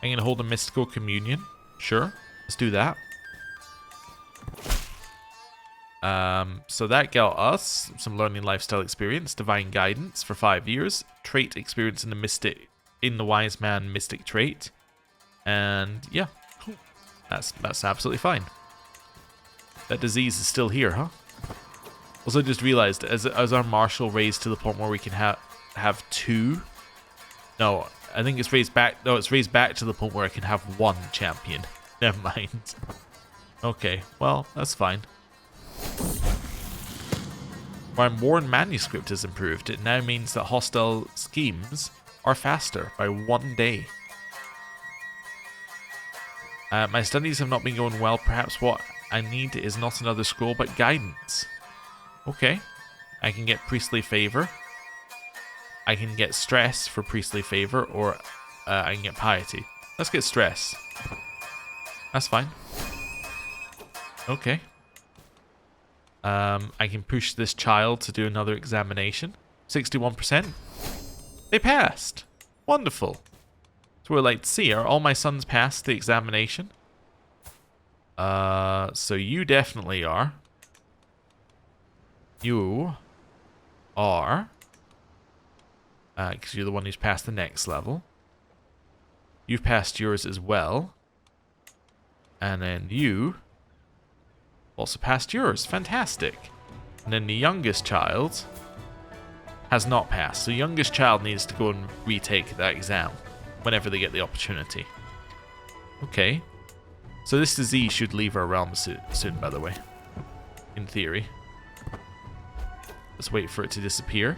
I'm gonna hold a mystical communion. Sure. Let's do that. So that got us some learning lifestyle experience, divine guidance for 5 years, trait experience in the wise man mystic trait, and yeah, cool. That's absolutely fine. That disease is still here, huh? Also, just realized as our marshal raised to the point where we can have 2. No, I think it's raised back. No, it's raised back to the point where I can have 1 champion. Never mind. Okay, well that's fine. My Warren manuscript has improved. It now means that hostile schemes are faster by 1 day. My studies have not been going well. Perhaps what I need is not another scroll, but guidance. Okay. I can get priestly favor. I can get stress for priestly favor, or I can get piety. Let's get stress. That's fine. Okay. I can push this child to do another examination. 61%. They passed. Wonderful. So we're like to see, are all my sons passed the examination? So you definitely are. You are. Because you're the one who's passed the next level. You've passed yours as well. And then you also passed yours. Fantastic. And then the youngest child has not passed. So the youngest child needs to go and retake that exam whenever they get the opportunity. Okay. So this disease should leave our realm soon, by the way. In theory. Let's wait for it to disappear.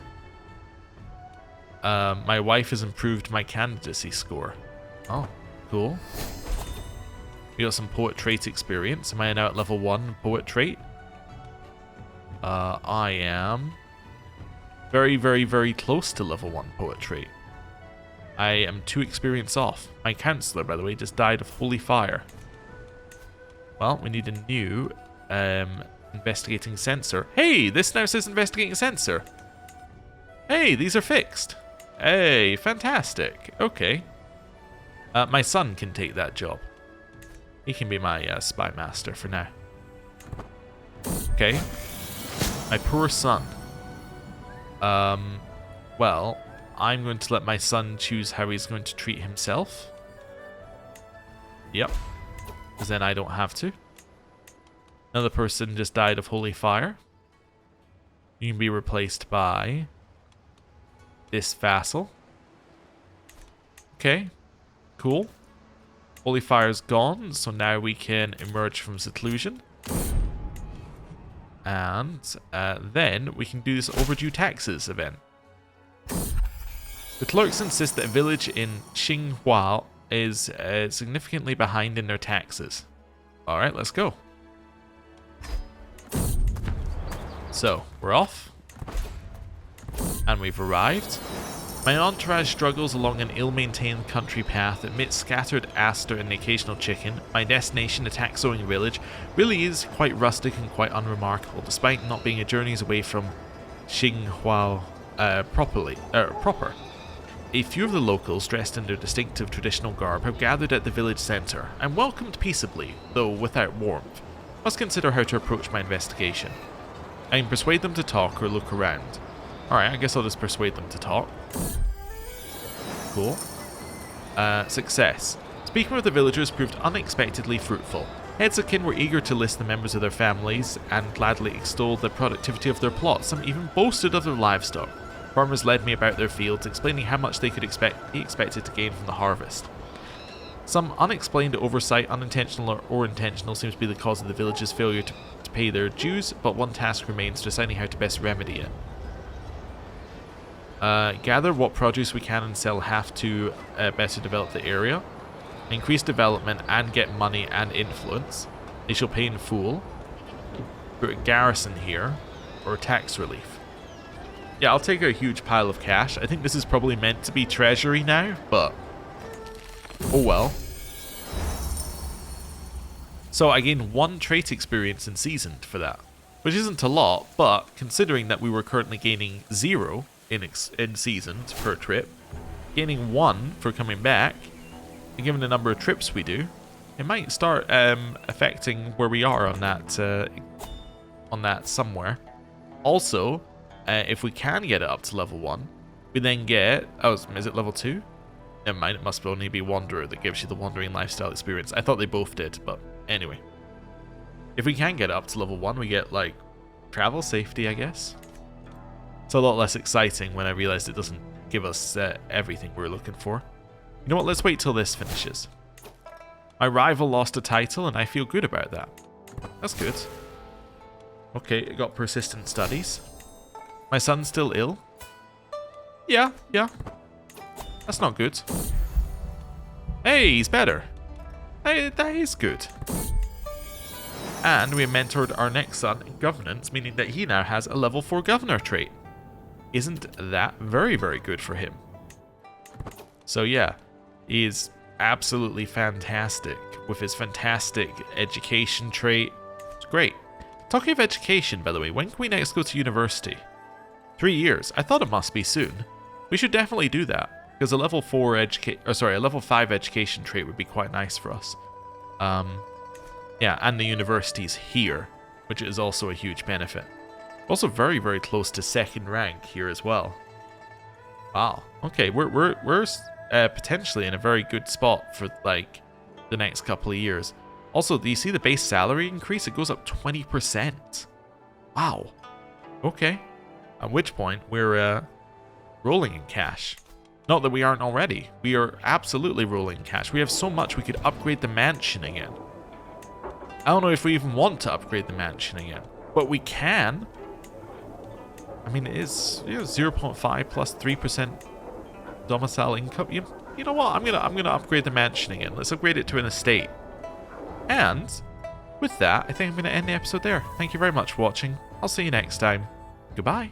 My wife has improved my candidacy score. Oh, cool. We got some poet trait experience. Am I now at level 1 poet trait? I am very, very, very close to level 1 poet trait. I am 2 experience off. My counselor, by the way, just died of holy fire. Well, we need a new investigating sensor. Hey, this now says investigating sensor. Hey, these are fixed. Hey, fantastic. Okay. My son can take that job. He can be my spy master for now. Okay. My poor son. Well, I'm going to let my son choose how he's going to treat himself. Yep. Because then I don't have to. Another person just died of holy fire. You can be replaced by this vassal. Okay. Cool. Holy fire's gone, so now we can emerge from seclusion. And then we can do this overdue taxes event. The clerks insist that a village in Xinghua is significantly behind in their taxes. Alright, let's go. So, we're off. And we've arrived. My entourage struggles along an ill-maintained country path amidst scattered aster and the occasional chicken. My destination, a tax-owing village, really is quite rustic and quite unremarkable, despite not being a journey's away from Xinghua proper. A few of the locals, dressed in their distinctive traditional garb, have gathered at the village centre, and welcomed peaceably, though without warmth. Must consider how to approach my investigation. I can persuade them to talk or look around. Alright, I guess I'll just persuade them to talk. Cool. Success. Speaking with the villagers proved unexpectedly fruitful. Heads of kin were eager to list the members of their families and gladly extolled the productivity of their plots. Some even boasted of their livestock. Farmers led me about their fields, explaining how much they could be expected to gain from the harvest. Some unexplained oversight, unintentional or intentional, seems to be the cause of the village's failure to pay their dues, but one task remains: deciding how to best remedy it. Gather what produce we can and sell half to better develop the area. Increase development and get money and influence. They shall pay in full. Put a garrison here, or tax relief. Yeah, I'll take a huge pile of cash. I think this is probably meant to be treasury now, but oh well. So I gained 1 trait experience in seasoned for that, which isn't a lot, but considering that we were currently gaining 0 in seasoned per trip, gaining 1 for coming back, and given the number of trips we do, it might start affecting where we are on that somewhere. Also, if we can get it up to level 1, we then get... Oh, is it level 2? Never mind, it must only be Wanderer that gives you the wandering lifestyle experience. I thought they both did, but anyway. If we can get it up to level 1, we get, like, travel safety, I guess. It's a lot less exciting when I realized it doesn't give us everything we're looking for. You know what, let's wait till this finishes. My rival lost a title, and I feel good about that. That's good. Okay, I got persistent studies. My son's still ill? Yeah. That's not good. Hey, he's better. Hey, that is good. And we mentored our next son in governance, meaning that he now has a level 4 governor trait. Isn't that very, very good for him? So yeah, he is absolutely fantastic with his fantastic education trait. It's great. Talking of education, by the way, when can we next go to university? 3 years. I thought it must be soon. We should definitely do that, because a level 5 education trait would be quite nice for us. Yeah, and the university's here, which is also a huge benefit. Also very, very close to 2nd rank here as well. Wow. Okay, we're potentially in a very good spot for like the next couple of years. Also, do you see the base salary increase? It goes up 20%. Wow. Okay. At which point we're rolling in cash. Not that we aren't already. We are absolutely rolling in cash. We have so much we could upgrade the mansion again. I don't know if we even want to upgrade the mansion again, but we can. I mean, it is 0.5 plus 3% domicile income. You know what? I'm gonna upgrade the mansion again. Let's upgrade it to an estate. And with that, I think I'm gonna end the episode there. Thank you very much for watching. I'll see you next time. Goodbye.